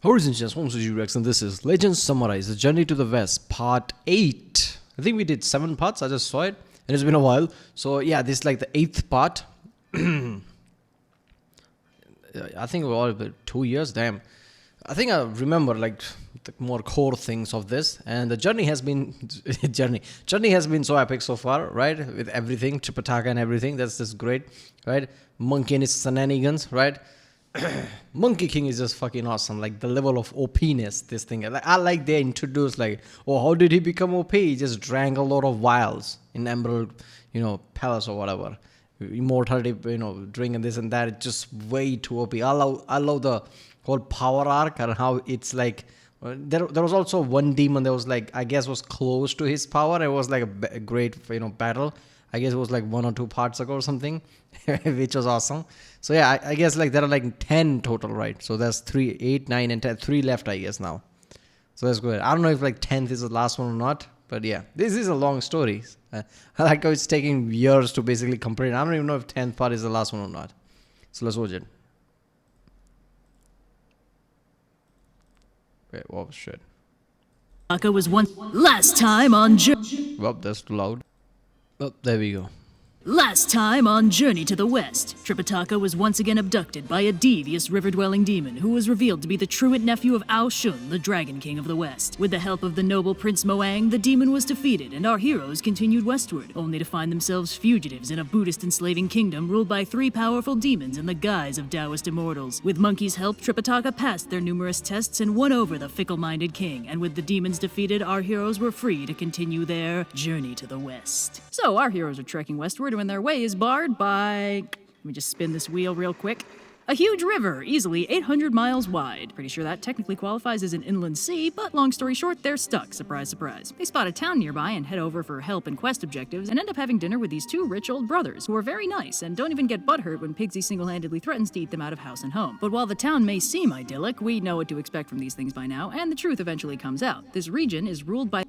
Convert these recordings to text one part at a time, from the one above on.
Horizons, Rex, and this is Legends Summarize, The Journey to the West, Part 8. I think we did 7 parts, I just saw it, and it's been a while. So yeah, this is like the 8th part. I think we're all about 2 years, damn. I think I remember like the more core things of this, and the journey has been journey has been so epic so far, right? With everything, Tripitaka and everything, that's just great, right? Monkey and his shenanigans, right? Monkey King is just fucking awesome. Like the level of OP-ness, this thing. Like, I like they introduced like, oh, how did he become OP? He just drank a lot of vials in Emerald, Palace or whatever. Immortality, drinking this and that. It's just way too OP. I love the whole power arc and how it's like. There was also one demon that was like, I guess was close to his power. It was like a great battle. I guess it was like 1 or 2 parts ago or something, which was awesome. So yeah, I guess like there are like 10 total, right? So there's 3, 8, 9, and 10, 3 left, I guess now. So that's good. I don't know if like 10th is the last one or not, but yeah, this is a long story. I like how it's taking years to basically complete. I don't even know if 10th part is the last one or not. So let's watch it. Wait, oh shit. Tripitaka was once last time on Well, that's too loud. Oh, there we go. Last time on Journey to the West, Tripitaka was once again abducted by a devious river-dwelling demon who was revealed to be the truant nephew of Ao Shun, the Dragon King of the West. With the help of the noble Prince Moang, the demon was defeated and our heroes continued westward, only to find themselves fugitives in a Buddhist enslaving kingdom ruled by 3 powerful demons in the guise of Taoist immortals. With Monkey's help, Tripitaka passed their numerous tests and won over the fickle-minded king, and with the demons defeated, our heroes were free to continue their journey to the West. So our heroes are trekking westward when their way is barred by... Let me just spin this wheel real quick. A huge river, easily 800 miles wide. Pretty sure that technically qualifies as an inland sea, but long story short, they're stuck. Surprise, surprise. They spot a town nearby and head over for help and quest objectives, and end up having dinner with these 2 rich old brothers, who are very nice and don't even get butthurt when Pigsy single-handedly threatens to eat them out of house and home. But while the town may seem idyllic, we know what to expect from these things by now, and the truth eventually comes out. This region is ruled by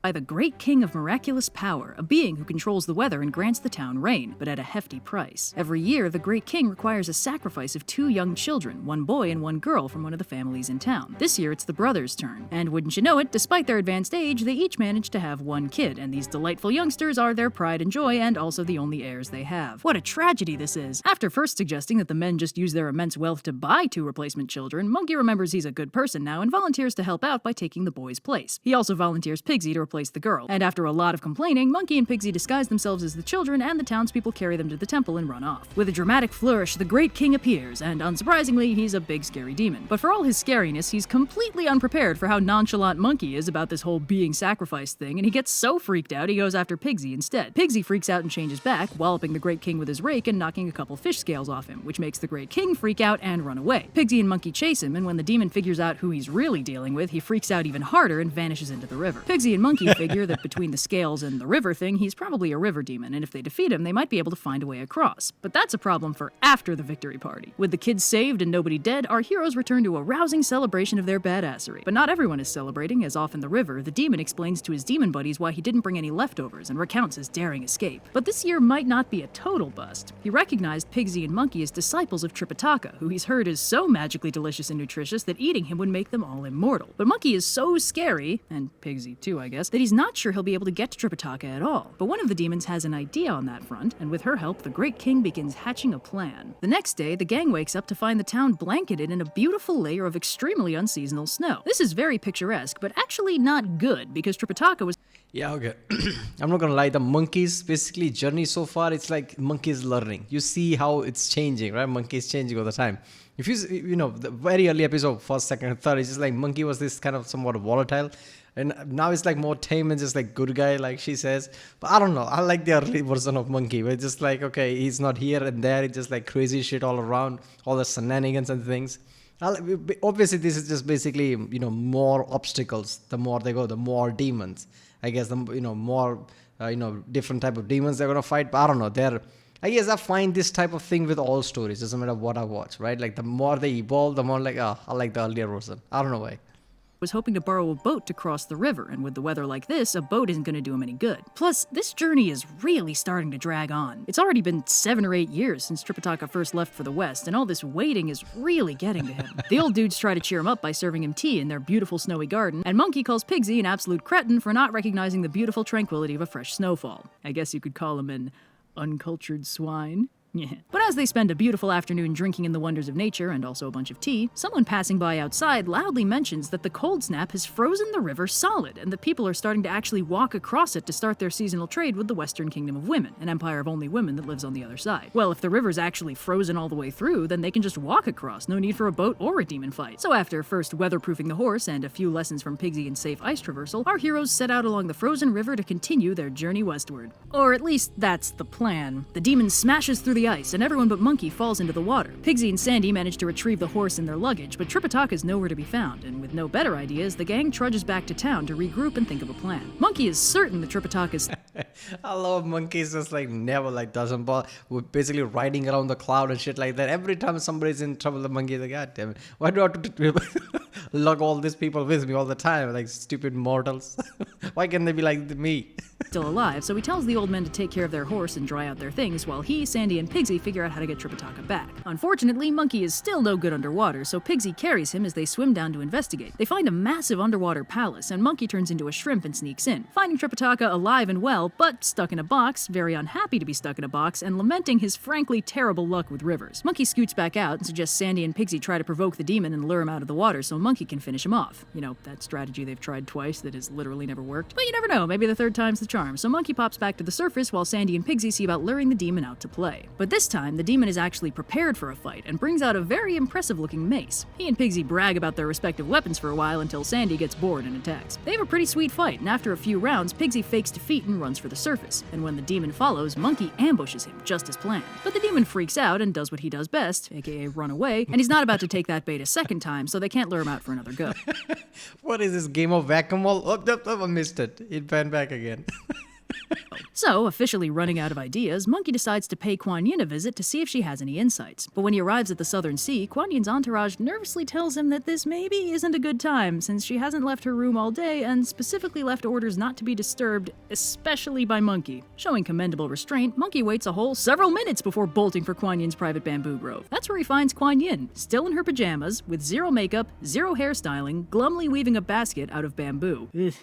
the great king of miraculous power, a being who controls the weather and grants the town rain, but at a hefty price. Every year, the great king requires a sacrifice of 2 young children, 1 boy and 1 girl from one of the families in town. This year, it's the brothers' turn. And wouldn't you know it, despite their advanced age, they each manage to have 1 kid, and these delightful youngsters are their pride and joy, and also the only heirs they have. What a tragedy this is! After first suggesting that the men just use their immense wealth to buy 2 replacement children, Monkey remembers he's a good person now and volunteers to help out by taking the boy's place. He also volunteers Pigsy to replace the girl, and after a lot of complaining, Monkey and Pigsy disguise themselves as the children, and the townspeople carry them to the temple and run off. With a dramatic flourish, the great king appears, and unsurprisingly, he's a big scary demon. But for all his scariness, he's completely unprepared for how nonchalant Monkey is about this whole being sacrificed thing, and he gets so freaked out he goes after Pigsy instead. Pigsy freaks out and changes back, walloping the great king with his rake and knocking a couple fish scales off him, which makes the great king freak out and run away. Pigsy and Monkey chase him, and when the demon figures out who he's really dealing with, he freaks out even harder and vanishes into the river. Pigsy and Monkey figure that between the scales and the river thing, he's probably a river demon, and if they defeat him, they might be able to find a way across. But that's a problem for after the victory party. With the kids saved and nobody dead, our heroes return to a rousing celebration of their badassery. But not everyone is celebrating, as off in the river, the demon explains to his demon buddies why he didn't bring any leftovers and recounts his daring escape. But this year might not be a total bust. He recognized Pigsy and Monkey as disciples of Tripitaka, who he's heard is so magically delicious and nutritious that eating him would make them all immortal. But Monkey is so scary, and Pigsy too, I guess, that he's not sure he'll be able to get to Tripitaka at all. But one of the demons has an idea on that front, and with her help, the great king begins hatching a plan. The next day, the gang wakes up to find the town blanketed in a beautiful layer of extremely unseasonal snow. This is very picturesque, but actually not good, because Tripitaka was... Yeah, okay. I'm not gonna lie, the monkey's basically journey so far, it's like monkey's learning. You see how it's changing, right? Monkey's changing all the time. If the very early episode, 1st, 2nd, and 3rd, it's just like monkey was this kind of somewhat volatile. And now it's like more tame and just like good guy, like she says. But I don't know. I like the early version of Monkey, where it's just like, okay, he's not here and there. It's just like crazy shit all around, all the shenanigans and things. Obviously, this is just basically, more obstacles. The more they go, the more demons. I guess, more, different type of demons they're going to fight. But I don't know. I guess I find this type of thing with all stories. Doesn't matter what I watch, right? Like the more they evolve, the more like, I like the earlier version. I don't know why. was hoping to borrow a boat to cross the river, and with the weather like this, a boat isn't going to do him any good. Plus, this journey is really starting to drag on. It's already been 7 or 8 years since Tripitaka first left for the west, and all this waiting is really getting to him. The old dudes try to cheer him up by serving him tea in their beautiful snowy garden, and Monkey calls Pigsy an absolute cretin for not recognizing the beautiful tranquility of a fresh snowfall. I guess you could call him an uncultured swine. Yeah. But as they spend a beautiful afternoon drinking in the wonders of nature and also a bunch of tea, someone passing by outside loudly mentions that the cold snap has frozen the river solid, and that people are starting to actually walk across it to start their seasonal trade with the Western Kingdom of Women, an empire of only women that lives on the other side. Well, if the river's actually frozen all the way through, then they can just walk across, no need for a boat or a demon fight. So after first weatherproofing the horse and a few lessons from Pigsy in safe ice traversal, our heroes set out along the frozen river to continue their journey westward. Or at least that's the plan. The demon smashes through the ice, and everyone but Monkey falls into the water. Pigsy and Sandy manage to retrieve the horse and their luggage, but Tripitaka is nowhere to be found, and with no better ideas, the gang trudges back to town to regroup and think of a plan. Monkey is certain that Tripitaka's I love monkeys just like never like doesn't bother. We're basically riding around the cloud and shit like that. Every time somebody's in trouble, the monkey is like, God damn it. Why do I have to lug all these people with me all the time? Like stupid mortals. Why can't they be like me? still alive, so he tells the old men to take care of their horse and dry out their things while he, Sandy, and Pigsy figure out how to get Tripitaka back. Unfortunately, Monkey is still no good underwater, so Pigsy carries him as they swim down to investigate. They find a massive underwater palace, and Monkey turns into a shrimp and sneaks in, finding Tripitaka alive and well, but stuck in a box, very unhappy to be stuck in a box, and lamenting his frankly terrible luck with rivers. Monkey scoots back out and suggests Sandy and Pigsy try to provoke the demon and lure him out of the water so Monkey can finish him off. You know, that strategy they've tried twice that has literally never worked. But you never know, maybe the third time's the charm, so Monkey pops back to the surface while Sandy and Pigsy see about luring the demon out to play. But this time, the demon is actually prepared for a fight and brings out a very impressive-looking mace. He and Pigsy brag about their respective weapons for a while until Sandy gets bored and attacks. They have a pretty sweet fight, and after a few rounds, Pigsy fakes defeat and runs for the surface. And when the demon follows, Monkey ambushes him, just as planned. But the demon freaks out and does what he does best, aka run away, and he's not about to take that bait a second time, so they can't lure him out for another go. What is this game of whack-a-mole? Oh, I missed it. It went back again. So, officially running out of ideas, Monkey decides to pay Guanyin a visit to see if she has any insights. But when he arrives at the Southern Sea, Guanyin's entourage nervously tells him that this maybe isn't a good time, since she hasn't left her room all day and specifically left orders not to be disturbed, especially by Monkey. Showing commendable restraint, Monkey waits a whole several minutes before bolting for Guanyin's private bamboo grove. That's where he finds Guanyin, still in her pajamas, with zero makeup, zero hairstyling, glumly weaving a basket out of bamboo. Ugh.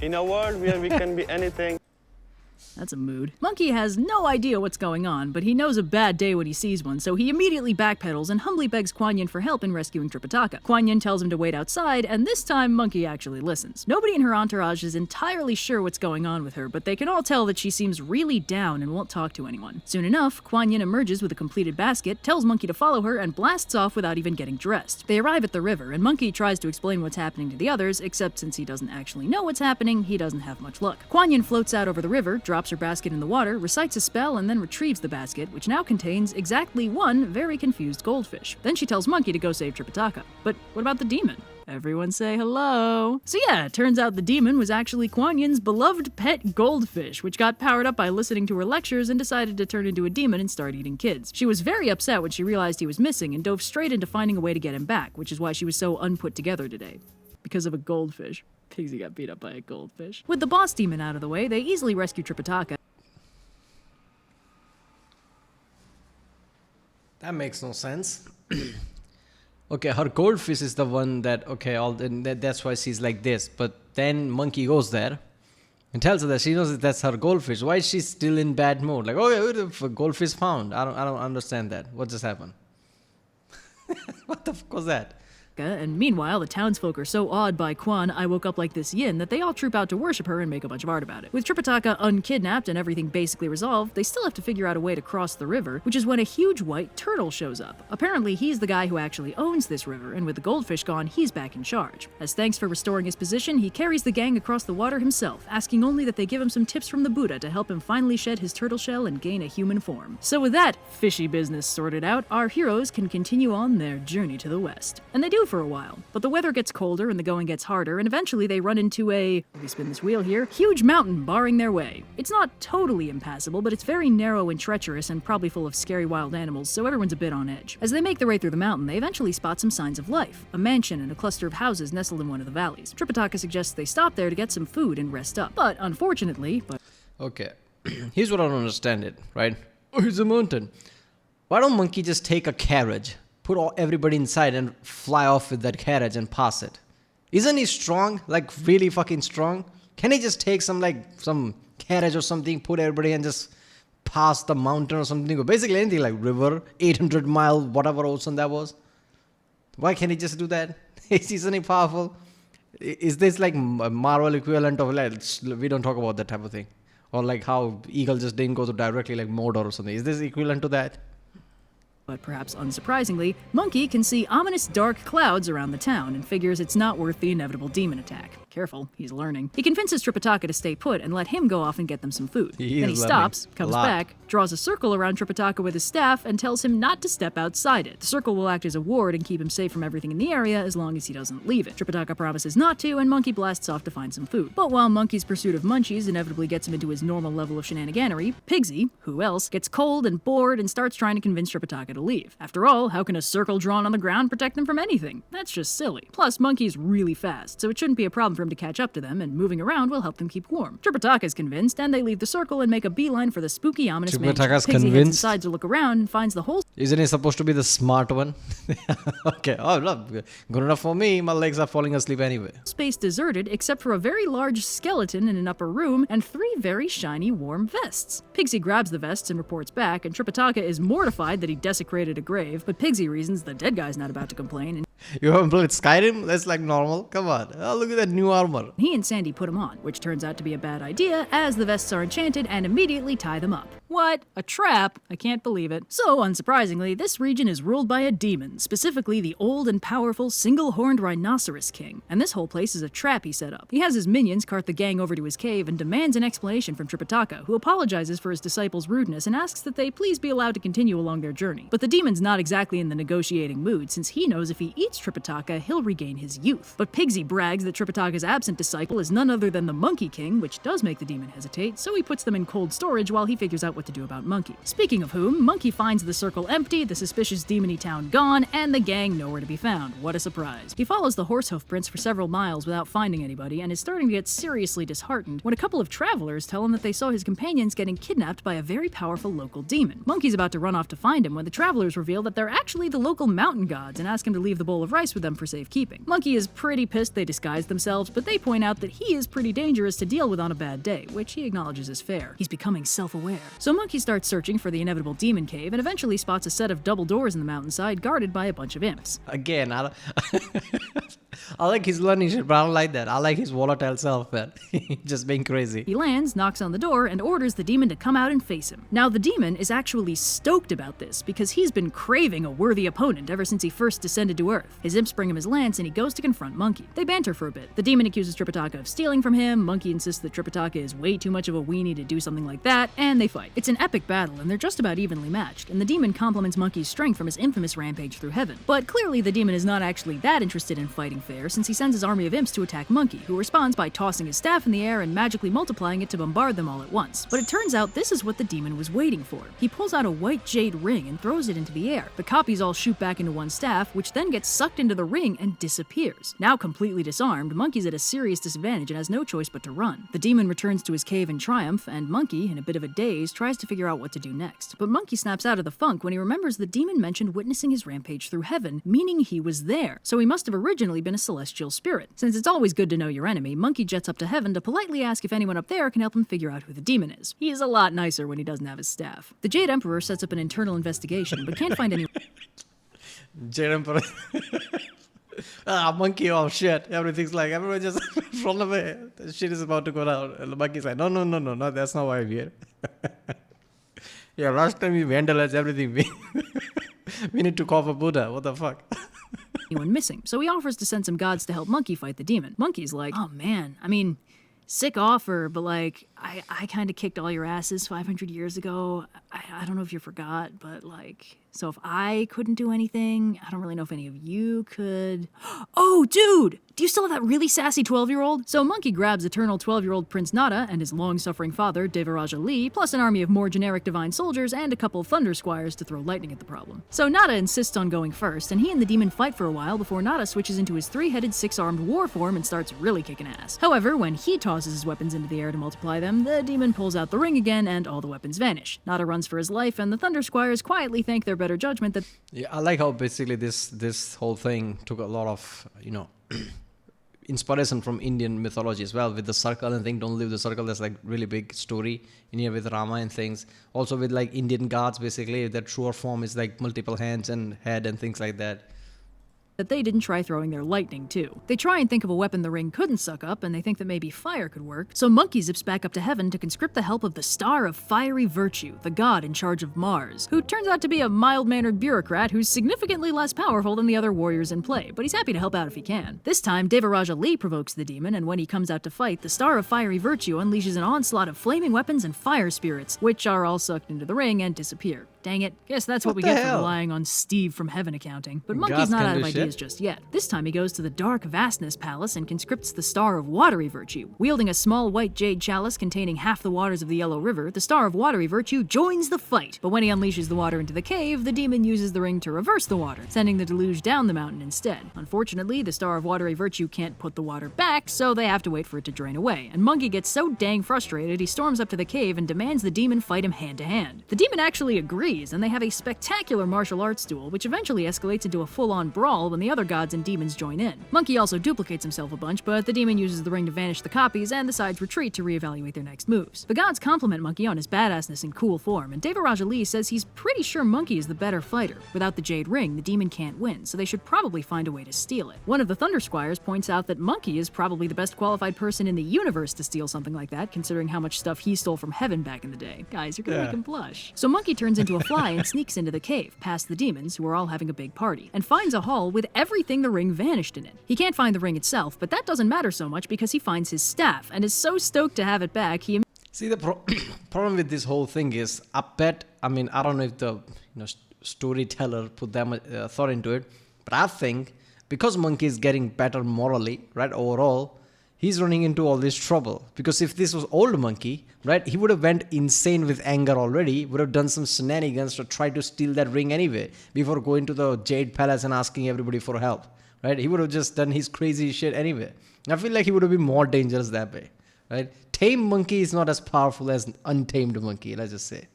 In a world where we can be anything. That's a mood. Monkey has no idea what's going on, but he knows a bad day when he sees one, so he immediately backpedals and humbly begs Guanyin for help in rescuing Tripitaka. Guanyin tells him to wait outside, and this time Monkey actually listens. Nobody in her entourage is entirely sure what's going on with her, but they can all tell that she seems really down and won't talk to anyone. Soon enough, Guanyin emerges with a completed basket, tells Monkey to follow her, and blasts off without even getting dressed. They arrive at the river, and Monkey tries to explain what's happening to the others, except since he doesn't actually know what's happening, he doesn't have much luck. Guanyin floats out over the river, drops her basket in the water, recites a spell, and then retrieves the basket, which now contains exactly one very confused goldfish. Then she tells Monkey to go save Tripitaka. But what about the demon? Everyone say hello. So yeah, it turns out the demon was actually Guanyin's beloved pet goldfish, which got powered up by listening to her lectures and decided to turn into a demon and start eating kids. She was very upset when she realized he was missing and dove straight into finding a way to get him back, which is why she was so unput together today. Because of a goldfish. Pigsy got beat up by a goldfish. With the boss demon out of the way, they easily rescue Tripitaka. That makes no sense. Okay, her goldfish is the one that, okay, that's why she's like this. But then Monkey goes there and tells her that she knows that that's her goldfish. Why is she still in bad mood? Like, oh yeah, goldfish found. I don't understand that. What just happened? What the fuck was that? And meanwhile, the townsfolk are so awed by Quan, I woke up like this yin, that they all troop out to worship her and make a bunch of art about it. With Tripitaka unkidnapped and everything basically resolved, they still have to figure out a way to cross the river, which is when a huge white turtle shows up. Apparently, he's the guy who actually owns this river, and with the goldfish gone, he's back in charge. As thanks for restoring his position, he carries the gang across the water himself, asking only that they give him some tips from the Buddha to help him finally shed his turtle shell and gain a human form. So with that fishy business sorted out, our heroes can continue on their journey to the west. And they do do for a while. But the weather gets colder and the going gets harder, and eventually they run into let me spin this wheel here, huge mountain barring their way. It's not totally impassable, but it's very narrow and treacherous and probably full of scary wild animals, so everyone's a bit on edge. As they make their way through the mountain, they eventually spot some signs of life, a mansion and a cluster of houses nestled in one of the valleys. Tripitaka suggests they stop there to get some food and rest up. But unfortunately, Okay, here's what I don't understand it, right? Oh, it's a mountain. Why don't monkey just take a carriage, put everybody inside and fly off with that carriage and pass it? Isn't he strong? Like really fucking strong? Can he just take some carriage or something, put everybody and just pass the mountain or something? Or basically anything like river, 800 mile, whatever ocean that was. Why can't he just do that? Isn't he powerful? Is this like a Marvel equivalent of like, we don't talk about that type of thing? Or like how Eagle just didn't go to directly like Mordor or something. Is this equivalent to that? But perhaps unsurprisingly, Monkey can see ominous dark clouds around the town and figures it's not worth the inevitable demon attack. Careful, he's learning. He convinces Tripitaka to stay put and let him go off and get them some food. Then he stops, comes back, draws a circle around Tripitaka with his staff, and tells him not to step outside it. The circle will act as a ward and keep him safe from everything in the area as long as he doesn't leave it. Tripitaka promises not to, and Monkey blasts off to find some food. But while Monkey's pursuit of munchies inevitably gets him into his normal level of shenaniganery, Pigsy, who else, gets cold and bored and starts trying to convince Tripitaka to leave. After all, how can a circle drawn on the ground protect them from anything? That's just silly. Plus, Monkey's really fast, so it shouldn't be a problem for him to catch up to them, and moving around will help them keep warm. Tripitaka's convinced, and they leave the circle and make a beeline for the spooky, ominous mansion. Tripitaka's Pigsy convinced? heads inside to look around and finds the whole Isn't he supposed to be the smart one? Okay, oh look, good enough for me. My legs are falling asleep anyway. space deserted except for a very large skeleton in an upper room and 3 very shiny warm vests. Pigsy grabs the vests and reports back, and Tripitaka is mortified that he desecrated a grave, but Pigsy reasons the dead guy's not about to complain, and You haven't played Skyrim? That's like normal. Come on. Oh, look at that new armor. he and Sandy put him on, which turns out to be a bad idea as the vests are enchanted and immediately tie them up. What? A trap? I can't believe it. So, unsurprisingly, this region is ruled by a demon, specifically the old and powerful single-horned rhinoceros king. And this whole place is a trap he set up. He has his minions cart the gang over to his cave and demands an explanation from Tripitaka, who apologizes for his disciples' rudeness and asks that they please be allowed to continue along their journey. But the demon's not exactly in the negotiating mood, since he knows if he eats Tripitaka, he'll regain his youth. But Pigsy brags that Tripitaka's absent disciple is none other than the Monkey King, which does make the demon hesitate, so he puts them in cold storage while he figures out what to do about Monkey. Speaking of whom, Monkey finds the circle empty, the suspicious demony town gone, and the gang nowhere to be found. What a surprise. He follows the Horsehoof Prince for several miles without finding anybody, and is starting to get seriously disheartened when a couple of travelers tell him that they saw his companions getting kidnapped by a very powerful local demon. Monkey's about to run off to find him when the travelers reveal that they're actually the local mountain gods and ask him to leave the bowl of rice with them for safekeeping. Monkey is pretty pissed they disguised themselves, but they point out that he is pretty dangerous to deal with on a bad day, which he acknowledges is fair. He's becoming self-aware. So Monkey starts searching for the inevitable demon cave and eventually spots a set of double doors in the mountainside guarded by a bunch of imps. Again, I like his learning shit, but I don't like that. I like his volatile self, man. Just being crazy. He lands, knocks on the door, and orders the demon to come out and face him. Now, the demon is actually stoked about this because he's been craving a worthy opponent ever since he first descended to Earth. His imps bring him his lance and he goes to confront Monkey. They banter for a bit. The demon accuses Tripitaka of stealing from him, Monkey insists that Tripitaka is way too much of a weenie to do something like that, and they fight. It's an epic battle, and they're just about evenly matched, and the demon compliments Monkey's strength from his infamous rampage through heaven. But clearly the demon is not actually that interested in fighting fair, since he sends his army of imps to attack Monkey, who responds by tossing his staff in the air and magically multiplying it to bombard them all at once. But it turns out this is what the demon was waiting for. He pulls out a white jade ring and throws it into the air. The copies all shoot back into one staff, which then gets sucked into the ring and disappears. Now completely disarmed, Monkey's at a serious disadvantage and has no choice but to run. The demon returns to his cave in triumph, and Monkey, in a bit of a daze, tries to figure out what to do next. But Monkey snaps out of the funk when he remembers the demon mentioned witnessing his rampage through heaven, meaning he was there. So he must have originally been a celestial spirit. Since it's always good to know your enemy, Monkey jets up to heaven to politely ask if anyone up there can help him figure out who the demon is. He is a lot nicer when he doesn't have his staff. The Jade Emperor sets up an internal investigation, but can't find any Jade Emperor. Monkey, oh shit. Everything's like, everyone just run away. The shit is about to go down. And the monkey's like, no, that's not why I'm here. Yeah, last time we vandalized everything. We need to call for Buddha. What the fuck? anyone missing, so he offers to send some gods to help Monkey fight the demon. Monkey's like, oh man, I mean, sick offer, but like, I kind of kicked all your asses 500 years ago. I don't know if you forgot, but like, So if I couldn't do anything, I don't really know if any of you could. Oh, dude! Do you still have that really sassy 12-year-old? So Monkey grabs eternal 12-year-old Prince Nada and his long-suffering father, Devaraja Lee, plus an army of more generic divine soldiers and a couple of thunder squires to throw lightning at the problem. So Nada insists on going first, and he and the demon fight for a while before Nada switches into his 3-headed, 6-armed war form and starts really kicking ass. However, when he tosses his weapons into the air to multiply them, the demon pulls out the ring again and all the weapons vanish. Nada runs for his life, and the thunder squires quietly thank their better judgment that... Yeah, I like how basically this whole thing took a lot of, inspiration from Indian mythology as well, with the circle and thing, don't leave the circle. That's like really big story in here with Rama and things. Also with like Indian gods, basically their truer form is like multiple hands and head and things like that. That they didn't try throwing their lightning too. They try and think of a weapon the ring couldn't suck up, and they think that maybe fire could work, so Monkey zips back up to heaven to conscript the help of the Star of Fiery Virtue, the god in charge of Mars, who turns out to be a mild-mannered bureaucrat who's significantly less powerful than the other warriors in play, but he's happy to help out if he can. This time, Devaraja Lee provokes the demon, and when he comes out to fight, the Star of Fiery Virtue unleashes an onslaught of flaming weapons and fire spirits, which are all sucked into the ring and disappear. Dang it, guess that's what we get for relying on Steve from Heaven accounting. But Monkey's not out of ideas just yet. This time he goes to the Dark Vastness Palace and conscripts the Star of Watery Virtue. Wielding a small white jade chalice containing half the waters of the Yellow River, the Star of Watery Virtue joins the fight. But when he unleashes the water into the cave, the demon uses the ring to reverse the water, sending the deluge down the mountain instead. Unfortunately, the Star of Watery Virtue can't put the water back, so they have to wait for it to drain away. And Monkey gets so dang frustrated, he storms up to the cave and demands the demon fight him hand to hand. The demon actually agrees, and they have a spectacular martial arts duel, which eventually escalates into a full-on brawl when the other gods and demons join in. Monkey also duplicates himself a bunch, but the demon uses the ring to vanish the copies, and the sides retreat to reevaluate their next moves. The gods compliment Monkey on his badassness and cool form, and Devaraja Lee says he's pretty sure Monkey is the better fighter. Without the Jade Ring, the demon can't win, so they should probably find a way to steal it. One of the Thunder Squires points out that Monkey is probably the best qualified person in the universe to steal something like that, considering how much stuff he stole from Heaven back in the day. Guys, you're gonna make him blush. So Monkey turns into a fly and sneaks into the cave, past the demons, who are all having a big party, and finds a hall with everything the ring vanished in it. He can't find the ring itself, but that doesn't matter so much because he finds his staff, and is so stoked to have it back, he... See, the problem with this whole thing is, I don't know if the storyteller put that much thought into it, but I think because Monkey is getting better morally, right, overall, he's running into all this trouble. Because if this was old Monkey, right, he would have went insane with anger already, would have done some shenanigans to try to steal that ring anyway, before going to the Jade Palace and asking everybody for help, right? He would have just done his crazy shit anyway. I feel like he would have been more dangerous that way, right? Tame Monkey is not as powerful as untamed Monkey, let's just say.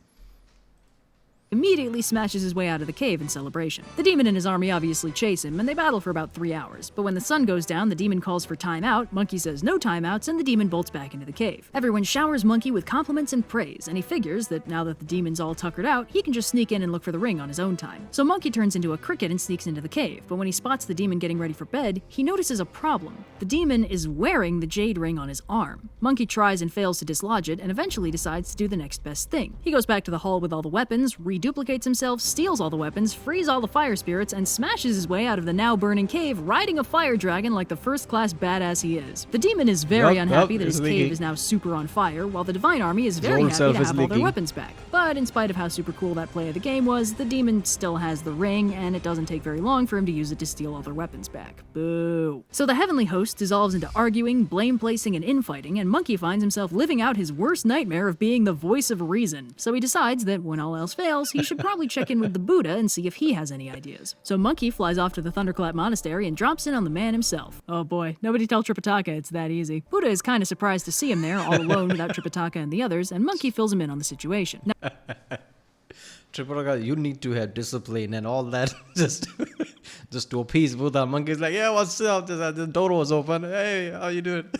Immediately smashes his way out of the cave in celebration. The demon and his army obviously chase him, and they battle for about 3 hours. But when the sun goes down, the demon calls for timeout, Monkey says no timeouts, and the demon bolts back into the cave. Everyone showers Monkey with compliments and praise, and he figures that now that the demon's all tuckered out, he can just sneak in and look for the ring on his own time. So Monkey turns into a cricket and sneaks into the cave, but when he spots the demon getting ready for bed, he notices a problem. The demon is wearing the jade ring on his arm. Monkey tries and fails to dislodge it, and eventually decides to do the next best thing. He goes back to the hall with all the weapons, duplicates himself, steals all the weapons, frees all the fire spirits, and smashes his way out of the now burning cave, riding a fire dragon like the first-class badass he is. The demon is very unhappy that his cave is now super on fire, while the divine army is very happy to have all their weapons back. But in spite of how super cool that play of the game was, the demon still has the ring, and it doesn't take very long for him to use it to steal all their weapons back. Boo. So the heavenly host dissolves into arguing, blame-placing, and infighting, and Monkey finds himself living out his worst nightmare of being the voice of reason. So he decides that when all else fails, he should probably check in with the Buddha and see if he has any ideas. So Monkey flies off to the Thunderclap Monastery and drops in on the man himself. Oh boy, nobody tell Tripitaka it's that easy. Buddha is kinda surprised to see him there, all alone without Tripitaka and the others, and Monkey fills him in on the situation. Now, Tripitaka, you need to have discipline and all that, just to appease Buddha. Monkey's like, yeah, what's up? The door was open. Hey, how you doing?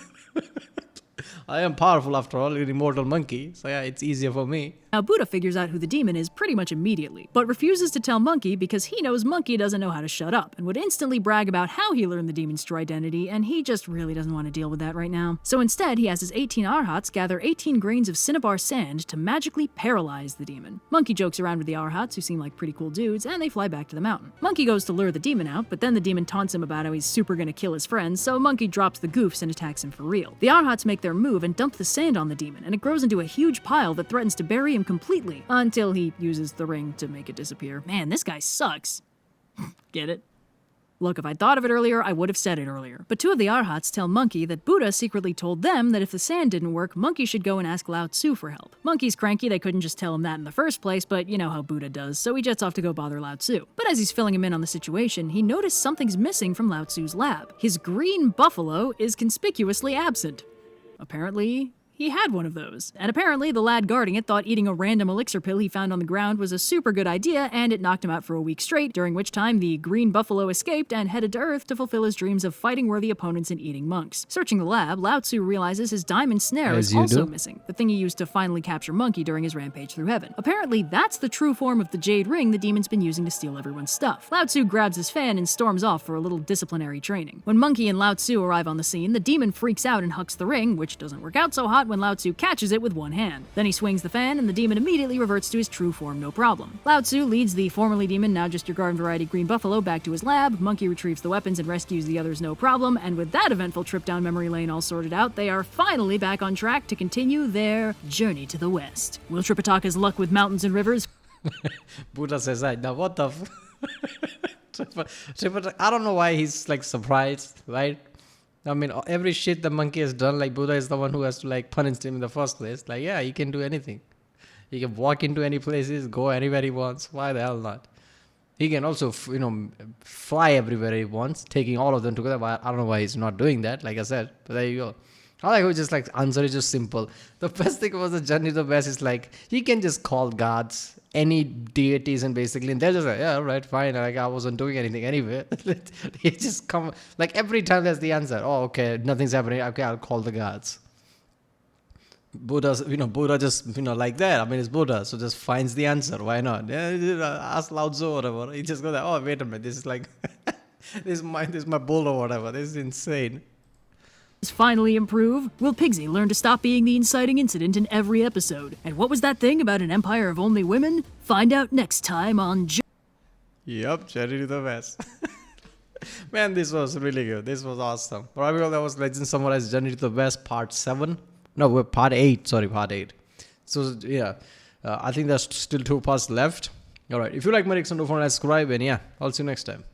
I am powerful after all, an immortal monkey, so yeah, it's easier for me. Now Buddha figures out who the demon is pretty much immediately, but refuses to tell Monkey because he knows Monkey doesn't know how to shut up, and would instantly brag about how he learned the demon's true identity, and he just really doesn't want to deal with that right now. So instead, he has his 18 Arhats gather 18 grains of cinnabar sand to magically paralyze the demon. Monkey jokes around with the Arhats, who seem like pretty cool dudes, and they fly back to the mountain. Monkey goes to lure the demon out, but then the demon taunts him about how he's super gonna kill his friends, so Monkey drops the goofs and attacks him for real. The Arhats make their move move and dump the sand on the demon, and it grows into a huge pile that threatens to bury him completely, until he uses the ring to make it disappear. Man, this guy sucks. Get it? Look, if I'd thought of it earlier, I would have said it earlier. But two of the Arhats tell Monkey that Buddha secretly told them that if the sand didn't work, Monkey should go and ask Lao Tzu for help. Monkey's cranky they couldn't just tell him that in the first place, but you know how Buddha does, so he jets off to go bother Lao Tzu. But as he's filling him in on the situation, he noticed something's missing from Lao Tzu's lab. His green buffalo is conspicuously absent. Apparently, he had one of those. And apparently, the lad guarding it thought eating a random elixir pill he found on the ground was a super good idea, and it knocked him out for a week straight, during which time the green buffalo escaped and headed to Earth to fulfill his dreams of fighting worthy opponents and eating monks. Searching the lab, Lao Tzu realizes his diamond snare is also missing, the thing he used to finally capture Monkey during his rampage through heaven. Apparently, that's the true form of the jade ring the demon's been using to steal everyone's stuff. Lao Tzu grabs his fan and storms off for a little disciplinary training. When Monkey and Lao Tzu arrive on the scene, the demon freaks out and hucks the ring, which doesn't work out so hot when Lao Tzu catches it with one hand. Then he swings the fan, and the demon immediately reverts to his true form, no problem. Lao Tzu leads the formerly demon, now just your garden variety green buffalo, back to his lab. Monkey retrieves the weapons and rescues the others, no problem. And with that eventful trip down memory lane all sorted out, they are finally back on track to continue their journey to the west. Will Tripitaka's luck with mountains and rivers? Buddha says that. Now what the Tripitaka, I don't know why he's like surprised, right? I mean, every shit the monkey has done, like Buddha is the one who has to like punish him in the first place. Like, yeah, he can do anything. He can walk into any places, go anywhere he wants. Why the hell not? He can also, fly everywhere he wants, taking all of them together. But I don't know why he's not doing that, like I said. But there you go. I like how just like answer is just simple. The best thing about the journey to the west is like he can just call gods, any deities, and basically, and they're just like, yeah, all right, fine. Like I wasn't doing anything anyway. He just come like every time there's the answer. Oh, okay, nothing's happening. Okay, I'll call the gods. Buddha's, Buddha just, like that. I mean, it's Buddha, so just finds the answer. Why not? Yeah, ask Lao Tzu or whatever. He just goes, oh, wait a minute, this is like, this is my bull or whatever. This is insane. Finally improve? Will Pigsy learn to stop being the inciting incident in every episode? And what was that thing about an empire of only women? Find out next time on Yep, Journey to the West. Man, this was really good. This was awesome. Probably that was Legend Summarized Journey to the West Part 7. No, Part 8. Sorry, Part 8. So, yeah. I think there's still 2 parts left. Alright, if you like my reaction, don't forget to subscribe. And yeah, I'll see you next time.